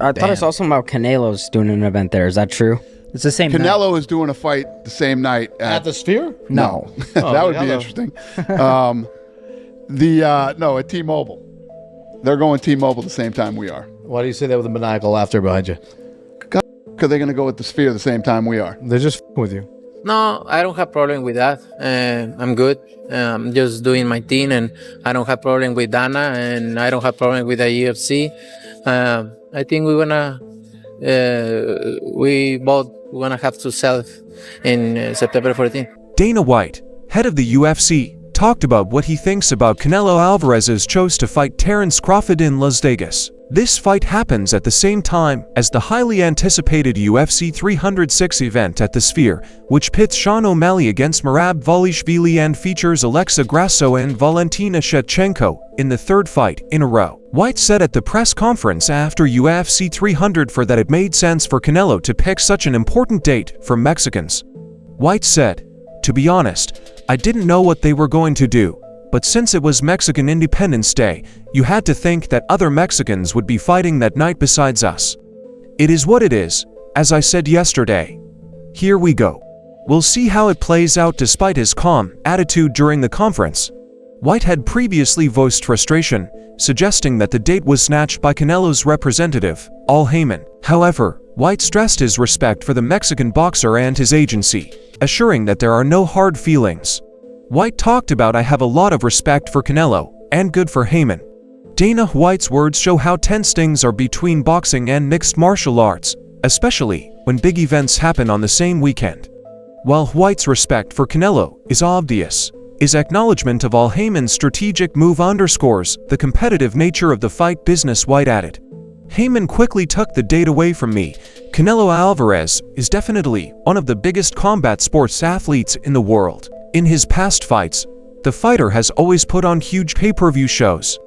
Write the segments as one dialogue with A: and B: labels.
A: I thought I saw something about Canelo's doing an event there. Is that true?
B: It's the same
C: Canelo is doing a fight the same night
D: At the Sphere?
C: No. That would be interesting. No, at T-Mobile. They're going T-Mobile the same time we are.
D: Why do you say that with a maniacal laughter behind you?
C: Because they're going to go at the Sphere the same time we are.
D: They're just with you.
E: No, I don't have problem with that. I'm good. I'm just doing my thing, and I don't have problem with Dana, and I don't have problem with the UFC. I think we both gonna have to sell in September 14th.
F: Dana White, head of the UFC, talked about what he thinks about Canelo Alvarez's choice to fight Terence Crawford in Las Vegas. This fight happens at the same time as the highly anticipated UFC 306 event at the Sphere, which pits Sean O'Malley against Merab Dvalishvili and features Alexa Grasso and Valentina Shevchenko in the third fight in a row. White said at the press conference after UFC 300 that it made sense for Canelo to pick such an important date for Mexicans. White said, "To be honest, I didn't know what they were going to do. But since it was Mexican Independence Day, you had to think that other Mexicans would be fighting that night besides us. It is what it is, as I said yesterday. Here we go. We'll see how it plays out." Despite his calm attitude during the conference, White had previously voiced frustration, suggesting that the date was snatched by Canelo's representative, Al Heyman. However, White stressed his respect for the Mexican boxer and his agency, assuring that there are no hard feelings. White talked about, "I have a lot of respect for Canelo, and good for Heyman." Dana White's words show how tense things are between boxing and mixed martial arts, especially when big events happen on the same weekend. While White's respect for Canelo is obvious, his acknowledgement of Al Heyman's strategic move underscores the competitive nature of the fight. Business, White added. "Heyman quickly took the date away from me. Canelo Alvarez is definitely one of the biggest combat sports athletes in the world. In his past fights, the fighter has always put on huge pay-per-view shows.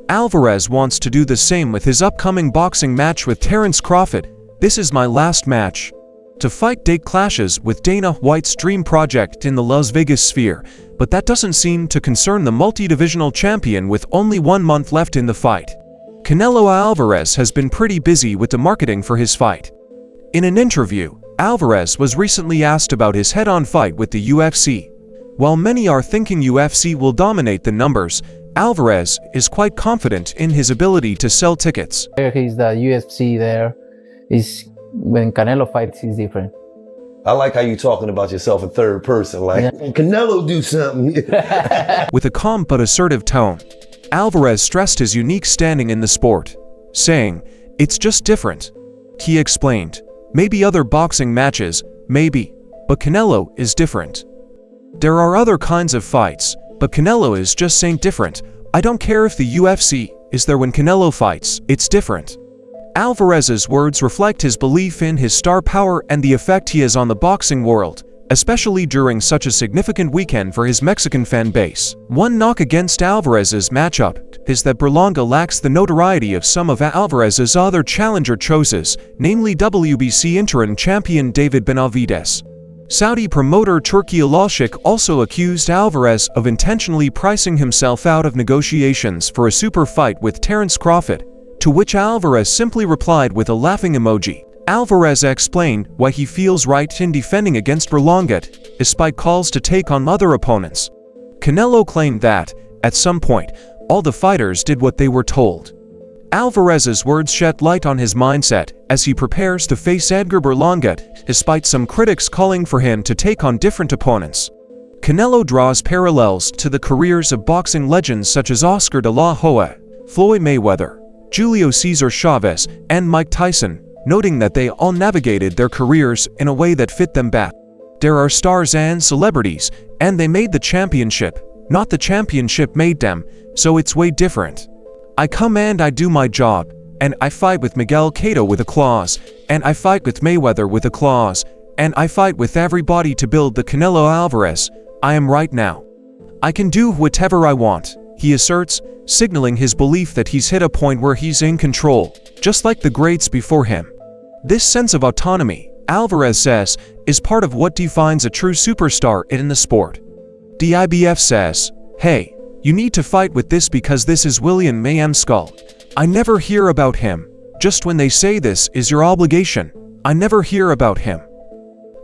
F: Alvarez wants to do the same with his upcoming boxing match with Terence Crawford. This is my last match to fight. Date clashes with Dana White's dream project in the Las Vegas Sphere, but that doesn't seem to concern the multi-divisional champion with only 1 month left in the fight. Canelo Alvarez has been pretty busy with the marketing for his fight." In an interview, Alvarez was recently asked about his head-on fight with the UFC. While many are thinking UFC will dominate the numbers, Alvarez is quite confident in his ability to sell tickets.
E: He's the UFC there. When Canelo fights, he's different.
G: I like how you talking about yourself in third person, like, Canelo do something.
F: With a calm but assertive tone, Alvarez stressed his unique standing in the sport, saying, "It's just different." He explained, "Maybe other boxing matches, maybe, but Canelo is different. There are other kinds of fights, but Canelo is just saying different. I don't care if the UFC is there when Canelo fights, it's different." Alvarez's words reflect his belief in his star power and the effect he has on the boxing world, especially during such a significant weekend for his Mexican fan base. One knock against Alvarez's matchup is that Berlanga lacks the notoriety of some of Alvarez's other challenger choices, namely WBC interim champion David Benavidez. Saudi promoter Turki Alalshik also accused Alvarez of intentionally pricing himself out of negotiations for a super fight with Terence Crawford, to which Alvarez simply replied with a laughing emoji. Alvarez explained why he feels right in defending against Berlanga, despite calls to take on other opponents. Canelo claimed that, at some point, all the fighters did what they were told. Alvarez's words shed light on his mindset as he prepares to face Edgar Berlanga, despite some critics calling for him to take on different opponents. Canelo draws parallels to the careers of boxing legends such as Oscar de la Hoya, Floyd Mayweather, Julio Cesar Chavez, and Mike Tyson, noting that they all navigated their careers in a way that fit them best. There are stars and celebrities, and they made the championship, not the championship made them, so it's way different. I come and I do my job, and I fight with Miguel Cotto with a clause, and I fight with Mayweather with a clause, and I fight with everybody to build the Canelo Alvarez I am right now. I can do whatever I want, he asserts, signaling his belief that he's hit a point where he's in control, just like the greats before him. This sense of autonomy, Alvarez says, is part of what defines a true superstar in the sport. The IBF says, "Hey, you need to fight with this because this is William Mayhem Skull. I never hear about him. Just when they say this is your obligation, I never hear about him.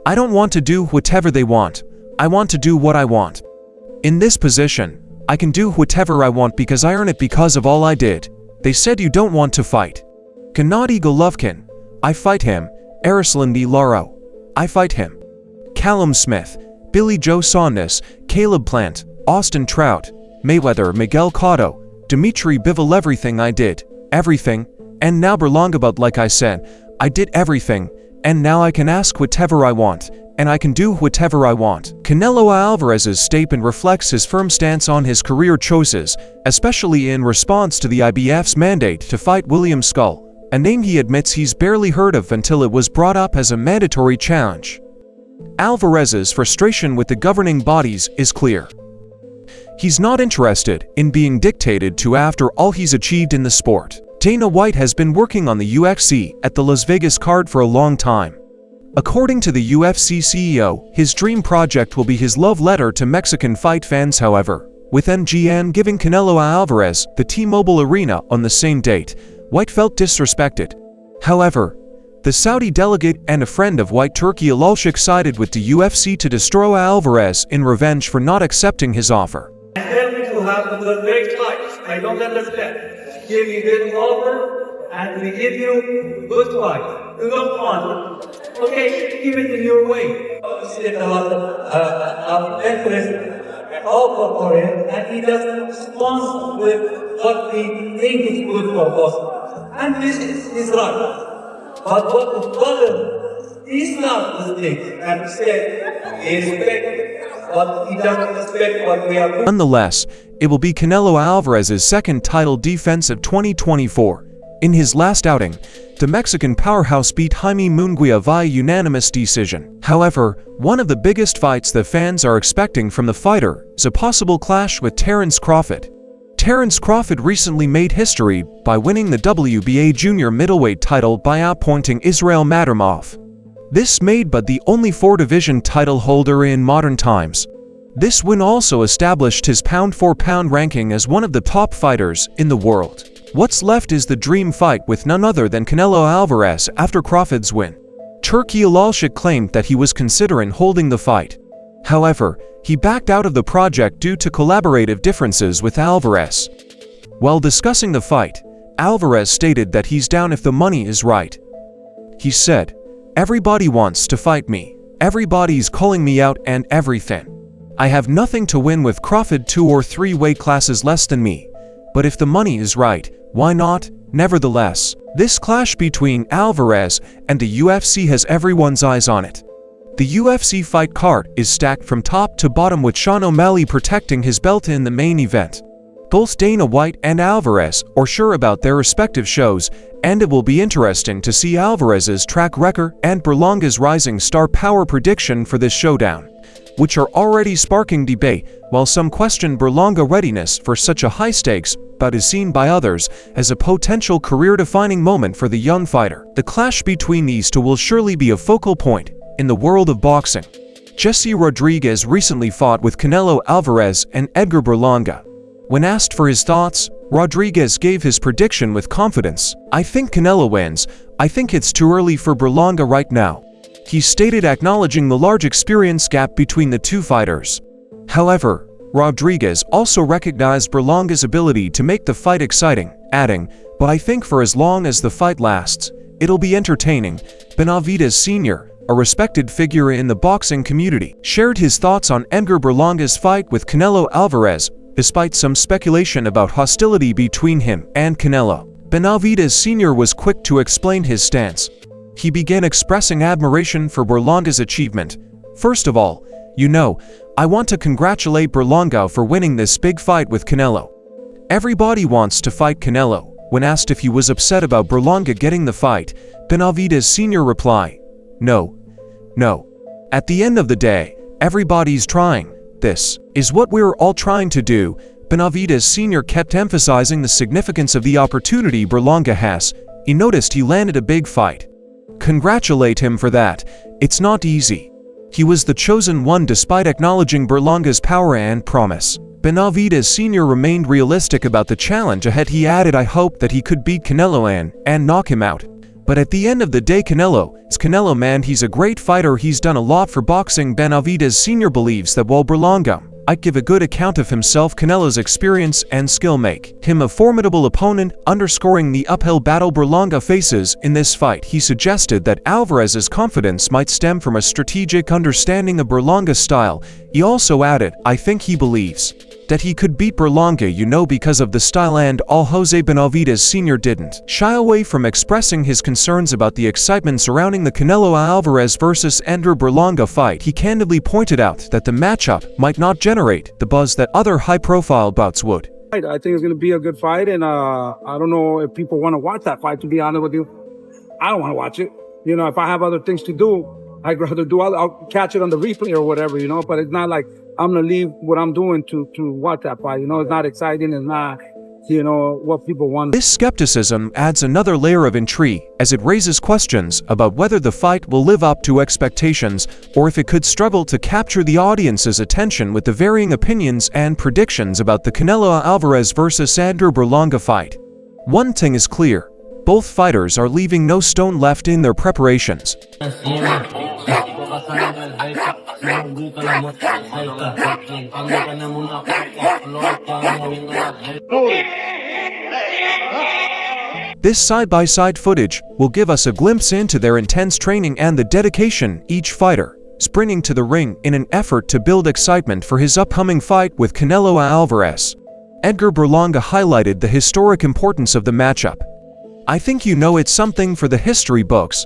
F: I don't want to do whatever they want. I want to do what I want. In this position, I can do whatever I want because I earn it because of all I did. They said you don't want to fight. Gennady Golovkin, I fight him. Arslan Laro, I fight him. Callum Smith, Billy Joe Saunders, Caleb Plant, Austin Trout, Mayweather, Miguel Cotto, Dmitry Bivol. Everything I did, everything, and now Berlanga. But like I said, I did everything, and now I can ask whatever I want, and I can do whatever I want. Canelo Alvarez's statement reflects his firm stance on his career choices, especially in response to the IBF's mandate to fight William Skull, a name he admits he's barely heard of until it was brought up as a mandatory challenge. Alvarez's frustration with the governing bodies is clear. He's not interested in being dictated to after all he's achieved in the sport. Dana White has been working on the UFC at the Las Vegas card for a long time. According to the UFC CEO, his dream project will be his love letter to Mexican fight fans. However, with MGM giving Canelo Alvarez the T-Mobile Arena on the same date, White felt disrespected. However, the Saudi delegate and a friend of White, Turki Alalshik, sided with the UFC to destroy Alvarez in revenge for not accepting his offer.
B: Tell me to have the great life. I don't understand. Give you good offer and we give you good fight. You don't want. Okay, give it in your way. You see a lot of interest offer for him, and he doesn't respond with what we think is good for us. And this is right. But what the brother is not mistaken and said he respect, but he doesn't respect what we are doing.
F: Nonetheless, it will be Canelo Alvarez's second title defense of 2024. In his last outing, the Mexican powerhouse beat Jaime Munguia via unanimous decision. However, one of the biggest fights the fans are expecting from the fighter is a possible clash with Terence Crawford. Terence Crawford recently made history by winning the WBA junior middleweight title by outpointing Israel Madrimov. This made but the only four-division title holder in modern times. This win also established his pound-for-pound ranking as one of the top fighters in the world. What's left is the dream fight with none other than Canelo Alvarez after Crawford's win. Turki Alalshik claimed that he was considering holding the fight. However, he backed out of the project due to collaborative differences with Alvarez. While discussing the fight, Alvarez stated that he's down if the money is right. He said, "Everybody wants to fight me. Everybody's calling me out and everything. I have nothing to win with Crawford 2 or 3 weight classes less than me. But if the money is right, why not?" Nevertheless, this clash between Alvarez and the UFC has everyone's eyes on it. The UFC fight card is stacked from top to bottom, with Sean O'Malley protecting his belt in the main event. Both Dana White and Alvarez are sure about their respective shows, and it will be interesting to see Alvarez's track record and Berlanga's rising star power prediction for this showdown, which are already sparking debate, while some question Berlanga's readiness for such a high-stakes bout is seen by others as a potential career-defining moment for the young fighter. The clash between these two will surely be a focal point in the world of boxing. Jesse Rodriguez recently fought with Canelo Alvarez and Edgar Berlanga. When asked for his thoughts, Rodriguez gave his prediction with confidence. "I think Canelo wins. I think it's too early for Berlanga right now," he stated, acknowledging the large experience gap between the two fighters. However, Rodriguez also recognized Berlanga's ability to make the fight exciting, adding, "But I think for as long as the fight lasts, it'll be entertaining." Benavidez Sr., a respected figure in the boxing community, shared his thoughts on Edgar Berlanga's fight with Canelo Alvarez, despite some speculation about hostility between him and Canelo. Benavidez Sr. was quick to explain his stance. He began expressing admiration for Berlanga's achievement. "First of all, I want to congratulate Berlanga for winning this big fight with Canelo. Everybody wants to fight Canelo." When asked if he was upset about Berlanga getting the fight, Benavidez Sr. replied, No. At the end of the day, everybody's trying. This is what we're all trying to do." Benavidez Sr. kept emphasizing the significance of the opportunity Berlanga has. He noticed he landed a big fight. "Congratulate him for that. It's not easy. He was the chosen one despite acknowledging Berlanga's power and promise." Benavidez Sr. remained realistic about the challenge ahead. He added, "I hope that he could beat Canelo and knock him out. But at the end of the day, it's Canelo, man. He's a great fighter. He's done a lot for boxing." Benavidez Sr. believes that while Berlanga might give a good account of himself, Canelo's experience and skill make him a formidable opponent, underscoring the uphill battle Berlanga faces in this fight. He suggested that Alvarez's confidence might stem from a strategic understanding of Berlanga's style. He also added, "I think he believes that he could beat Berlanga, because of the style and all." Jose Benavidez Sr. didn't shy away from expressing his concerns about the excitement surrounding the Canelo Alvarez versus Edgar Berlanga fight. He candidly pointed out that the matchup might not generate the buzz that other high-profile bouts would.
H: I think it's going to be a good fight, and I don't know if people want to watch that fight, to be honest with you. I don't want to watch it. If I have other things to do, I'd rather I'll catch it on the replay or whatever, but it's not like I'm going to leave what I'm doing to watch that fight. It's not exciting. It's not, what people want.
F: This skepticism adds another layer of intrigue as it raises questions about whether the fight will live up to expectations or if it could struggle to capture the audience's attention with the varying opinions and predictions about the Canelo Alvarez versus Edgar Berlanga fight. One thing is clear. Both fighters are leaving no stone left in their preparations. This side-by-side footage will give us a glimpse into their intense training and the dedication each fighter sprinting to the ring in an effort to build excitement for his upcoming fight with Canelo Alvarez. Edgar Berlanga highlighted the historic importance of the matchup. "I think it's something for the history books.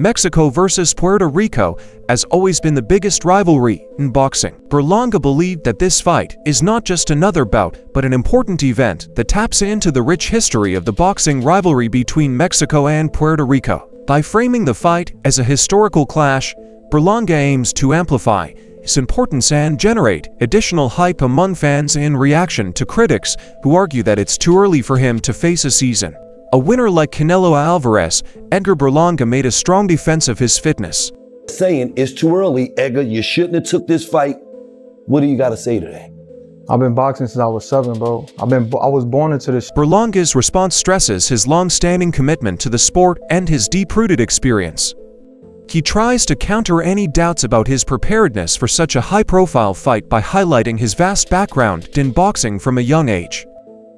F: Mexico versus Puerto Rico has always been the biggest rivalry in boxing." Berlanga believed that this fight is not just another bout, but an important event that taps into the rich history of the boxing rivalry between Mexico and Puerto Rico. By framing the fight as a historical clash, Berlanga aims to amplify its importance and generate additional hype among fans in reaction to critics who argue that it's too early for him to face a season. A winner like Canelo Alvarez, Edgar Berlanga made a strong defense of his fitness.
G: Saying it's too early, Edgar, you shouldn't have took this fight. What do you got to say to that?
I: I've been boxing since I was 7, bro. I was born into this.
F: Berlanga's response stresses his long-standing commitment to the sport and his deep-rooted experience. He tries to counter any doubts about his preparedness for such a high-profile fight by highlighting his vast background in boxing from a young age.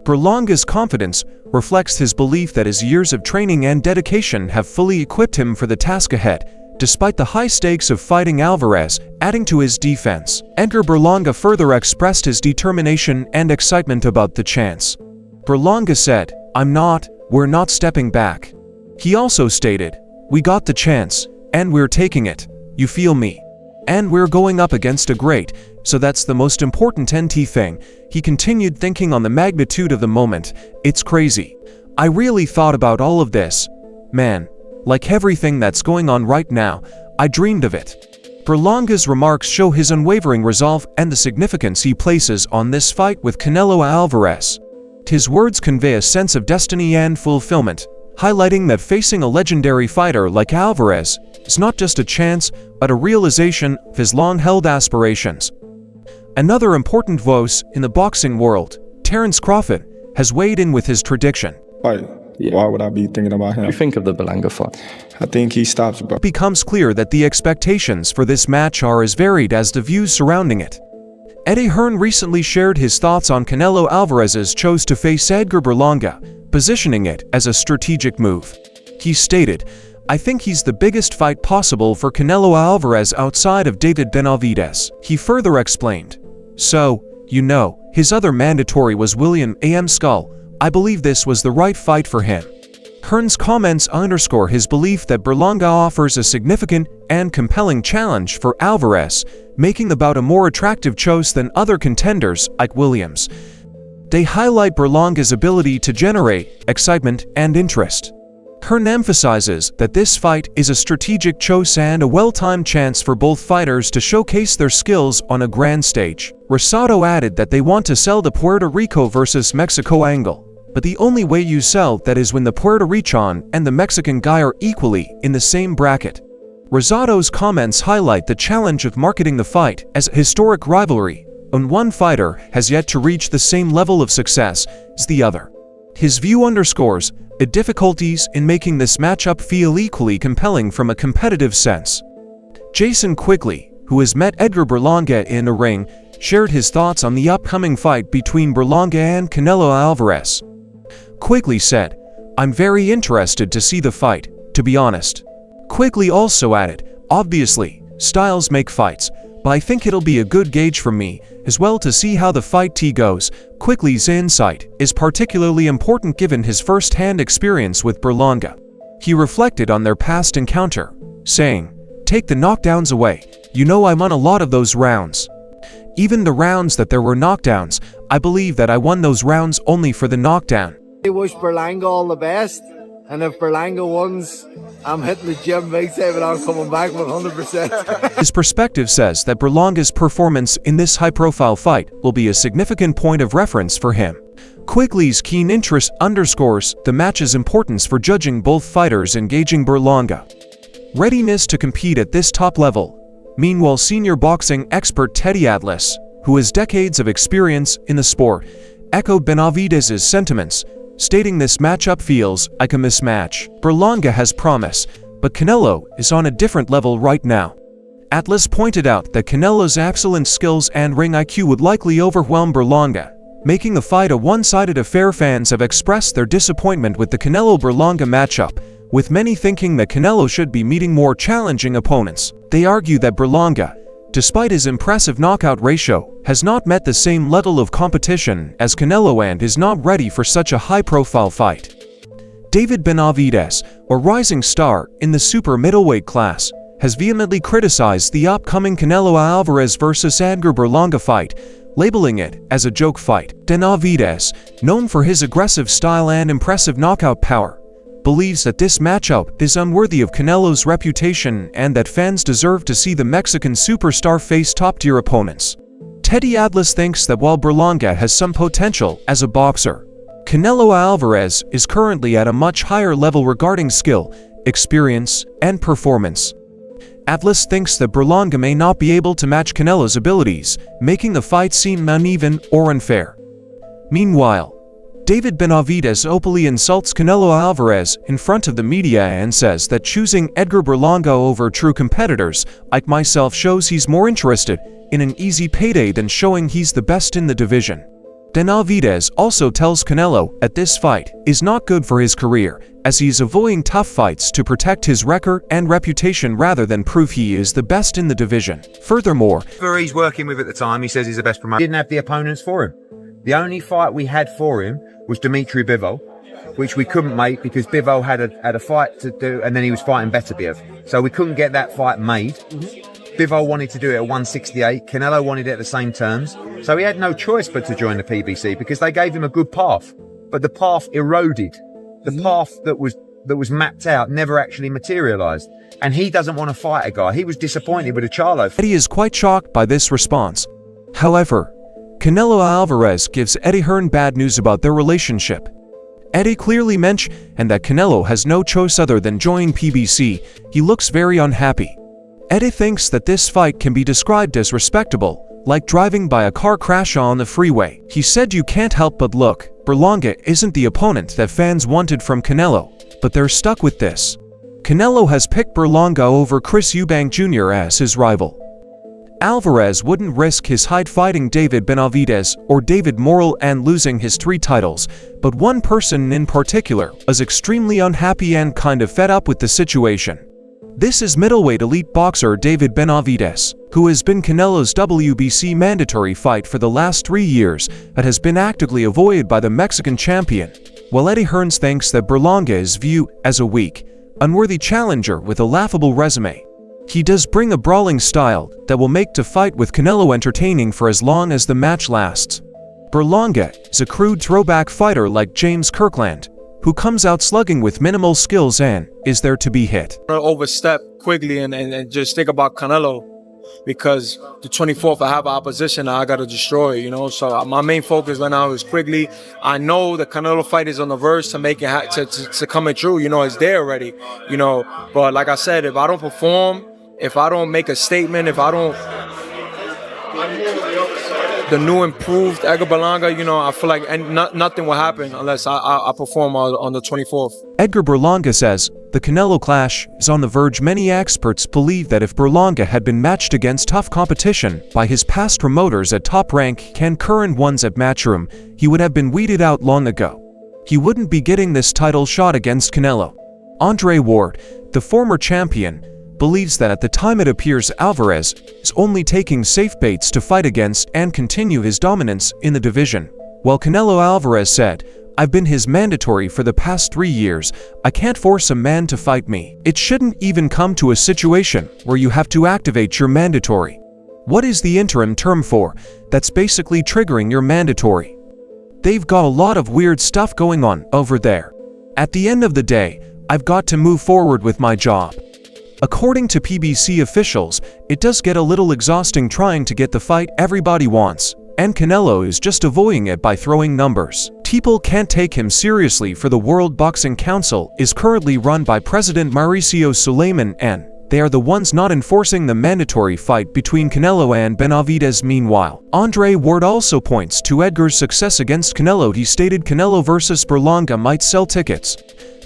F: Berlanga's confidence reflects his belief that his years of training and dedication have fully equipped him for the task ahead, despite the high stakes of fighting Alvarez, adding to his defense. Edgar Berlanga further expressed his determination and excitement about the chance. Berlanga said, "We're not stepping back." He also stated, "We got the chance, and we're taking it, you feel me? And we're going up against a great, so that's the most important NT thing." He continued, thinking on the magnitude of the moment. "It's crazy. I really thought about all of this. Man, like everything that's going on right now, I dreamed of it." Berlanga's remarks show his unwavering resolve and the significance he places on this fight with Canelo Alvarez. His words convey a sense of destiny and fulfillment, highlighting that facing a legendary fighter like Alvarez is not just a chance, but a realization of his long-held aspirations. Another important voice in the boxing world, Terence Crawford, has weighed in with his prediction.
J: Why would I be thinking about him?
I: What do you think of the Berlanga fight?
J: I think he stops, bro.
F: It becomes clear that the expectations for this match are as varied as the views surrounding it. Eddie Hearn recently shared his thoughts on Canelo Alvarez's choice to face Edgar Berlanga, positioning it as a strategic move. He stated, "I think he's the biggest fight possible for Canelo Alvarez outside of David Benavidez." He further explained, "So, his other mandatory was William A.M. Skull. I believe this was the right fight for him." Hearn's comments underscore his belief that Berlanga offers a significant and compelling challenge for Alvarez, making the bout a more attractive choice than other contenders like Williams. They highlight Berlanga's ability to generate excitement and interest. Hearn emphasizes that this fight is a strategic choice and a well-timed chance for both fighters to showcase their skills on a grand stage. Rosado added that they want to sell the Puerto Rico versus Mexico angle, but the only way you sell that is when the Puerto Rican and the Mexican guy are equally in the same bracket. Rosado's comments highlight the challenge of marketing the fight as a historic rivalry, and one fighter has yet to reach the same level of success as the other. His view underscores the difficulties in making this matchup feel equally compelling from a competitive sense. Jason Quigley, who has met Edgar Berlanga in a ring, shared his thoughts on the upcoming fight between Berlanga and Canelo Alvarez. Quigley said, "I'm very interested to see the fight, to be honest." Quigley also added, "Obviously, styles make fights, but I think it'll be a good gauge for me as well to see how the fight goes." Quigley's insight is particularly important given his first-hand experience with Berlanga. He reflected on their past encounter, saying, "Take the knockdowns away, you know I won a lot of those rounds. Even the rounds that there were knockdowns, I believe that I won those rounds only for the knockdown."
K: I wish Berlanga all the best, and if Berlanga wins, I'm hitting the gym big time and I'm coming back 100%.
F: His perspective says that Berlanga's performance in this high-profile fight will be a significant point of reference for him. Quigley's keen interest underscores the match's importance for judging both fighters engaging Berlanga. Readiness to compete at this top level. Meanwhile, senior boxing expert Teddy Atlas, who has decades of experience in the sport, echoed Benavidez's sentiments, stating this matchup feels like a mismatch. Berlanga has promise, but Canelo is on a different level right now. Atlas pointed out that Canelo's excellent skills and ring IQ would likely overwhelm Berlanga, making the fight a one-sided affair. Fans have expressed their disappointment with the Canelo-Berlanga matchup, with many thinking that Canelo should be meeting more challenging opponents. They argue that Berlanga, despite his impressive knockout ratio, has not met the same level of competition as Canelo and is not ready for such a high-profile fight. David Benavidez, a rising star in the super middleweight class, has vehemently criticized the upcoming Canelo Alvarez vs. Edgar Berlanga fight, labeling it as a joke fight. Benavidez, known for his aggressive style and impressive knockout power, believes that this matchup is unworthy of Canelo's reputation and that fans deserve to see the Mexican superstar face top-tier opponents. Teddy Atlas thinks that while Berlanga has some potential as a boxer, Canelo Alvarez is currently at a much higher level regarding skill, experience, and performance. Atlas thinks that Berlanga may not be able to match Canelo's abilities, making the fight seem uneven or unfair. Meanwhile, David Benavidez openly insults Canelo Alvarez in front of the media and says that choosing Edgar Berlanga over true competitors like myself shows he's more interested in an easy payday than showing he's the best in the division. Benavidez also tells Canelo that this fight is not good for his career, as he's avoiding tough fights to protect his record and reputation rather than prove he is the best in the division. Furthermore,
L: whoever he's working with at the time, he says he's the best promoter. He didn't have the opponents for him. The only fight we had for him was Dmitry Bivol, which we couldn't make because Bivol had a fight to do, and then he was fighting Beterbiev. So we couldn't get that fight made. Bivol wanted to do it at 168. Canelo wanted it at the same terms. So he had no choice but to join the PBC because they gave him a good path. But the path eroded. The path that was mapped out never actually materialized. And he doesn't want to fight a guy. He was disappointed with a Charlo.
F: Eddie is quite shocked by this response. However, Canelo Alvarez gives Eddie Hearn bad news about their relationship. Eddie clearly mentioned that Canelo has no choice other than joining PBC. He looks very unhappy. Eddie thinks that this fight can be described as respectable, like driving by a car crash on the freeway. He said you can't help but look, Berlanga isn't the opponent that fans wanted from Canelo, but they're stuck with this. Canelo has picked Berlanga over Chris Eubank Jr. as his rival. Alvarez wouldn't risk his height fighting David Benavidez or David Morrell and losing his 3 titles, but one person in particular is extremely unhappy and kind of fed up with the situation. This is middleweight elite boxer David Benavidez, who has been Canelo's WBC mandatory fight for the last 3 years but has been actively avoided by the Mexican champion, while Eddie Hearn thinks that Berlanga is viewed as a weak, unworthy challenger with a laughable resume. He does bring a brawling style that will make to fight with Canelo entertaining for as long as the match lasts. Berlanga is a crude throwback fighter like James Kirkland, who comes out slugging with minimal skills and is there to be hit.
M: Overstep quickly and just think about Canelo, because the 24th I have an opposition I got to destroy, you know. So my main focus right now is quickly. I know the Canelo fight is on the verge to make it to coming true, you know. It's there already, you know. But like I said, if I don't perform, if I don't make a statement, if I don't the new improved Edgar Berlanga, you know, I feel like nothing will happen unless I perform on the 24th.
F: Edgar Berlanga says, the Canelo clash is on the verge. Many experts believe that if Berlanga had been matched against tough competition by his past promoters at Top Rank and current ones at Matchroom, he would have been weeded out long ago. He wouldn't be getting this title shot against Canelo. Andre Ward, the former champion, believes that at the time it appears Alvarez is only taking safe baits to fight against and continue his dominance in the division. While Canelo Alvarez said, "I've been his mandatory for the past 3 years. I can't force a man to fight me. It shouldn't even come to a situation where you have to activate your mandatory. What is the interim term for? That's basically triggering your mandatory. They've got a lot of weird stuff going on over there. At the end of the day, I've got to move forward with my job." According to PBC officials, it does get a little exhausting trying to get the fight everybody wants, and Canelo is just avoiding it by throwing numbers. People can't take him seriously, for the World Boxing Council is currently run by President Mauricio Suleiman, and they are the ones not enforcing the mandatory fight between Canelo and Benavidez. Meanwhile, Andre Ward also points to Edgar's success against Canelo. He stated Canelo versus Berlanga might sell tickets,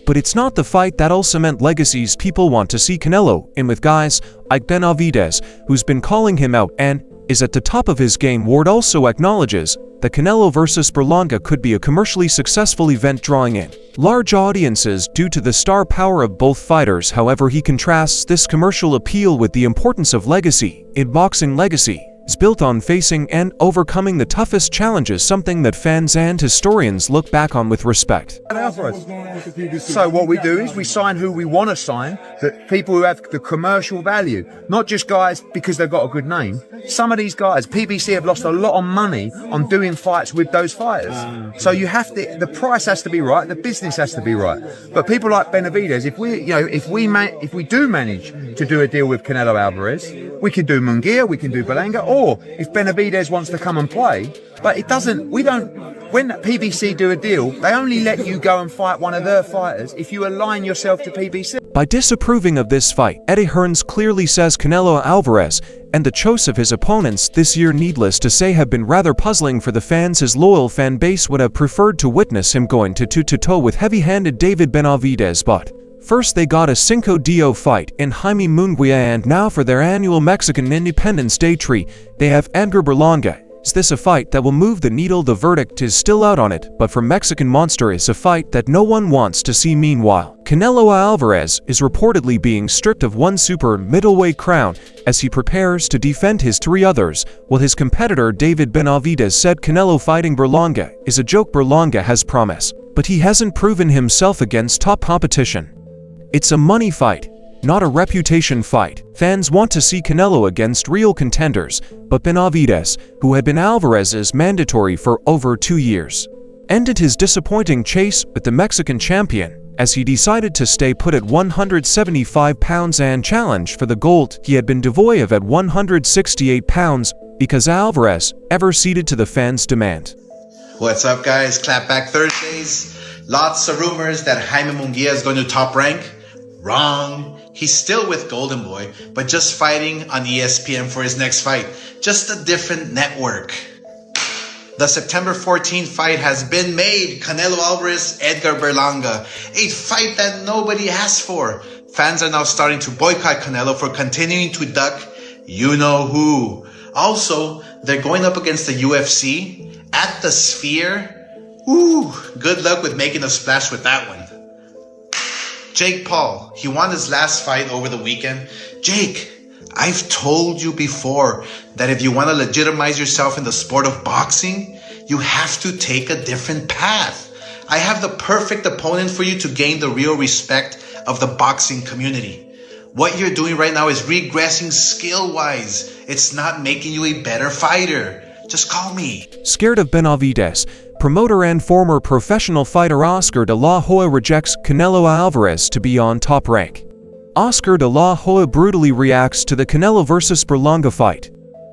F: but it's not the fight that'll cement legacies. People want to see Canelo in with guys like Benavidez, who's been calling him out and is at the top of his game. Ward also acknowledges that Canelo versus Berlanga could be a commercially successful event, drawing in large audiences due to the star power of both fighters. However, he contrasts this commercial appeal with the importance of legacy. In boxing, legacy is built on facing and overcoming the toughest challenges, something that fans and historians look back on with respect.
L: So what we do is we sign who we want to sign, that people who have the commercial value, not just guys because they've got a good name. Some of these guys, PBC have lost a lot of money on doing fights with those fighters. So you have to, the price has to be right, the business has to be right. But people like Benavidez, if we do manage to do a deal with Canelo Alvarez, we can do Munguia, we can do Berlanga, or if Benavidez wants to come and play, but when PBC do a deal, they only let you go and fight one of their fighters if you align yourself to PBC.
F: By disapproving of this fight, Eddie Hearns clearly says Canelo Alvarez and the choice of his opponents this year, needless to say, have been rather puzzling for the fans. His loyal fan base would have preferred to witness him going toe-to-toe with heavy-handed David Benavidez, but first they got a Cinco Dio fight in Jaime Munguia, and now for their annual Mexican Independence Day treat, they have Edgar Berlanga. Is this a fight that will move the needle? The verdict is still out on it, but for Mexican Monster, it's a fight that no one wants to see. Meanwhile, Canelo Alvarez is reportedly being stripped of one super middleweight crown as he prepares to defend his 3 others, while his competitor David Benavidez said Canelo fighting Berlanga is a joke. Berlanga has promise, but he hasn't proven himself against top competition. It's a money fight, not a reputation fight. Fans want to see Canelo against real contenders, but Benavidez, who had been Alvarez's mandatory for over 2 years, ended his disappointing chase with the Mexican champion as he decided to stay put at 175 pounds and challenge for the gold he had been devoid of at 168 pounds because Alvarez ever ceded to the fans' demand.
N: What's up, guys? Clapback Thursdays. Lots of rumors that Jaime Munguia is going to Top Rank. Wrong. He's still with Golden Boy, but just fighting on ESPN for his next fight. Just a different network. The September 14th fight has been made. Canelo Alvarez, Edgar Berlanga. A fight that nobody asked for. Fans are now starting to boycott Canelo for continuing to duck you-know-who. Also, they're going up against the UFC at the Sphere. Ooh, good luck with making a splash with that one. Jake Paul, he won his last fight over the weekend. Jake, I've told you before that if you want to legitimize yourself in the sport of boxing, you have to take a different path. I have the perfect opponent for you to gain the real respect of the boxing community. What you're doing right now is regressing skill-wise. It's not making you a better fighter. Just call me.
F: Scared of Benavidez, promoter and former professional fighter Oscar de la Hoya rejects Canelo Alvarez to be on Top Rank. Oscar de la Hoya brutally reacts to the Canelo vs Berlanga fight.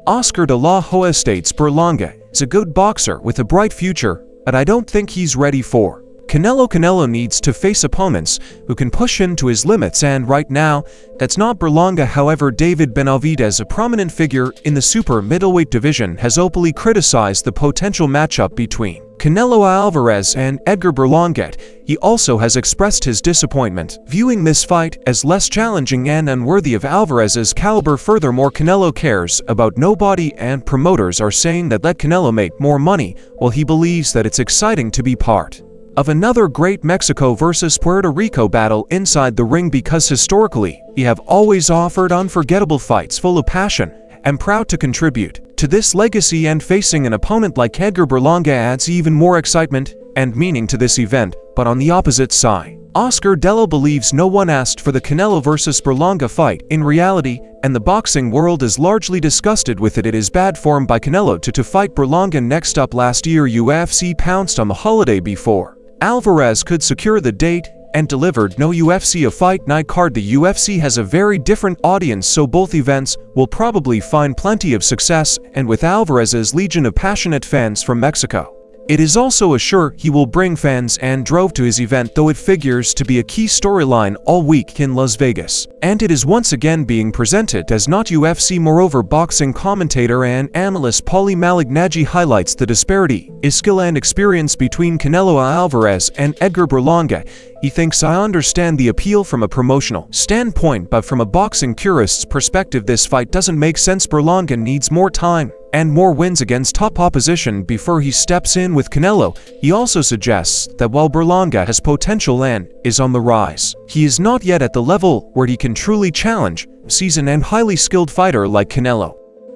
F: Oscar de la Hoya states Berlanga is a good boxer with a bright future, but I don't think he's ready for Canelo needs to face opponents who can push him to his limits, and right now, that's not Berlanga. However, David Benavidez, a prominent figure in the super middleweight division, has openly criticized the potential matchup between Canelo Alvarez and Edgar Berlanga. He also has expressed his disappointment, viewing this fight as less challenging and unworthy of Alvarez's caliber. Furthermore, Canelo cares about nobody, and promoters are saying that let Canelo make more money, while he believes that it's exciting to be part of another great Mexico versus Puerto Rico battle inside the ring, because historically, he have always offered unforgettable fights full of passion, and proud to contribute to this legacy, and facing an opponent like Edgar Berlanga adds even more excitement and meaning to this event. But on the opposite side, Oscar Dello believes no one asked for the Canelo versus Berlanga fight in reality, and the boxing world is largely disgusted with it. It is bad form by Canelo to fight Berlanga. Next up, last year UFC pounced on the holiday before Alvarez could secure the date and delivered no UFC a fight night card. The UFC has a very different audience, so both events will probably find plenty of success, and with Alvarez's legion of passionate fans from Mexico, it is also assured he will bring fans and drove to his event, though it figures to be a key storyline all week in Las Vegas. And it is once again being presented as not UFC. Moreover, boxing commentator and analyst Paulie Malignaggi highlights the disparity in skill and experience between Canelo Alvarez and Edgar Berlanga. He thinks, "I understand the appeal from a promotional standpoint, but from a boxing purist's perspective, this fight doesn't make sense. Berlanga needs more time and more wins against top opposition before he steps in with Canelo." He also suggests that while Berlanga has potential and is on the rise, he is not yet at the level where he can truly challenge a seasoned and highly skilled fighter like Canelo.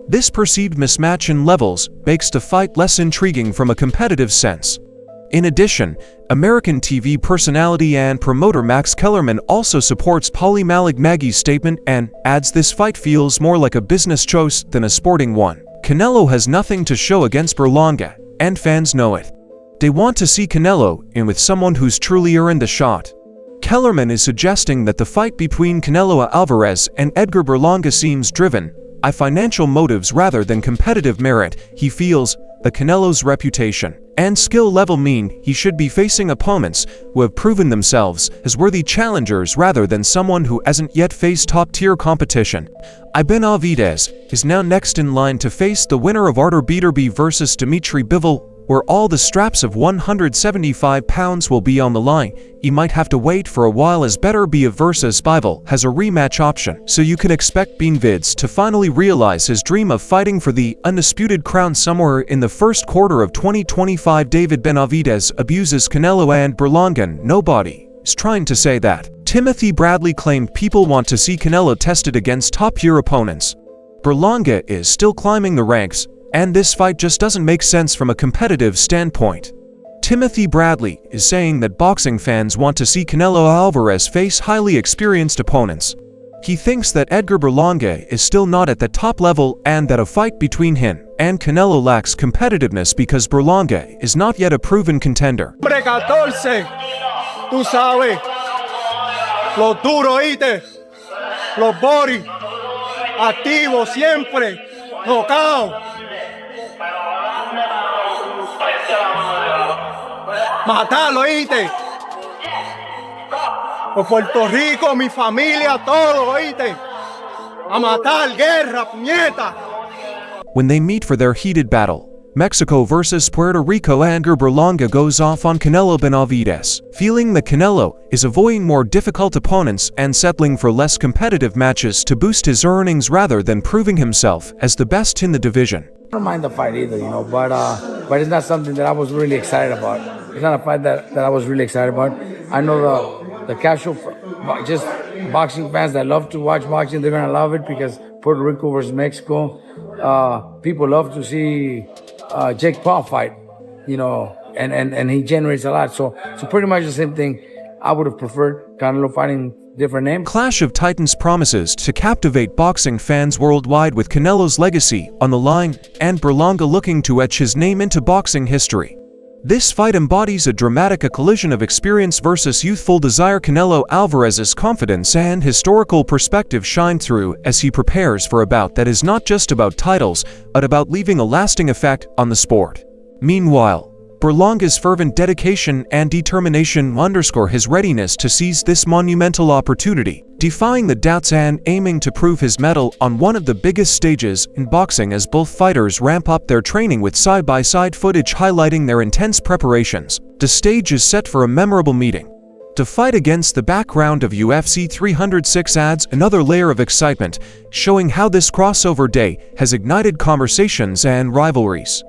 F: This perceived mismatch in levels makes the fight less intriguing from a competitive sense. In addition, American TV personality and promoter Max Kellerman also supports Paulie Malignaggi's statement and adds, "This fight feels more like a business choice than a sporting one. Canelo has nothing to show against Berlanga, and fans know it. They want to see Canelo in with someone who's truly earned the shot." Kellerman is suggesting that the fight between Canelo Alvarez and Edgar Berlanga seems driven by financial motives rather than competitive merit. He feels that Canelo's reputation and skill level mean he should be facing opponents who have proven themselves as worthy challengers rather than someone who hasn't yet faced top-tier competition. Benavidez is now next in line to face the winner of Artur Beterbiev versus Dimitri Bivol, where all the straps of 175 pounds will be on the line. He might have to wait for a while as Beterbiev versus Bivol has a rematch option, so you can expect Benavidez to finally realize his dream of fighting for the undisputed crown somewhere in the first quarter of 2025. David Benavidez abuses Canelo and Berlanga. Nobody is trying to say that. Timothy Bradley claimed people want to see Canelo tested against top-tier opponents. Berlanga is still climbing the ranks, and this fight just doesn't make sense from a competitive standpoint. Timothy Bradley is saying that boxing fans want to see Canelo Alvarez face highly experienced opponents. He thinks that Edgar Berlanga is still not at the top level and that a fight between him and Canelo lacks competitiveness because Berlanga is not yet a proven contender.
M: Hombre 14, tú sabes, los duros, ¿oíste? Los body, activos siempre, knockout. Matarlo, ¿oíste? Por Puerto Rico, mi familia, todo, ¿oíste? A matar, guerra, puñeta.
F: When they meet for their heated battle, Mexico versus Puerto Rico, Edgar Berlanga goes off on Canelo Benavidez, feeling that Canelo is avoiding more difficult opponents and settling for less competitive matches to boost his earnings rather than proving himself as the best in the division.
H: I don't mind the fight either, but it's not something that I was really excited about. It's not a fight that I was really excited about. I know the casual, just boxing fans that love to watch boxing, they're gonna love it because Puerto Rico versus Mexico. People love to see Jake Paul fight, and he generates a lot. So pretty much the same thing. I would have preferred Canelo fighting different names.
F: Clash of Titans promises to captivate boxing fans worldwide with Canelo's legacy on the line and Berlanga looking to etch his name into boxing history. This fight embodies a dramatic collision of experience versus youthful desire. Canelo Alvarez's confidence and historical perspective shine through as he prepares for a bout that is not just about titles, but about leaving a lasting effect on the sport. Meanwhile, Berlanga's fervent dedication and determination underscore his readiness to seize this monumental opportunity, defying the doubts and aiming to prove his mettle on one of the biggest stages in boxing as both fighters ramp up their training with side-by-side footage highlighting their intense preparations. The stage is set for a memorable meeting. To fight against the background of UFC 306 adds another layer of excitement, showing how this crossover day has ignited conversations and rivalries.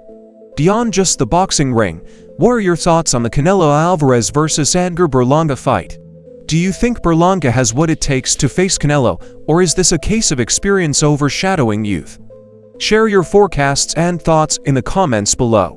F: Beyond just the boxing ring, what are your thoughts on the Canelo Alvarez vs Edgar Berlanga fight? Do you think Berlanga has what it takes to face Canelo, or is this a case of experience overshadowing youth? Share your forecasts and thoughts in the comments below.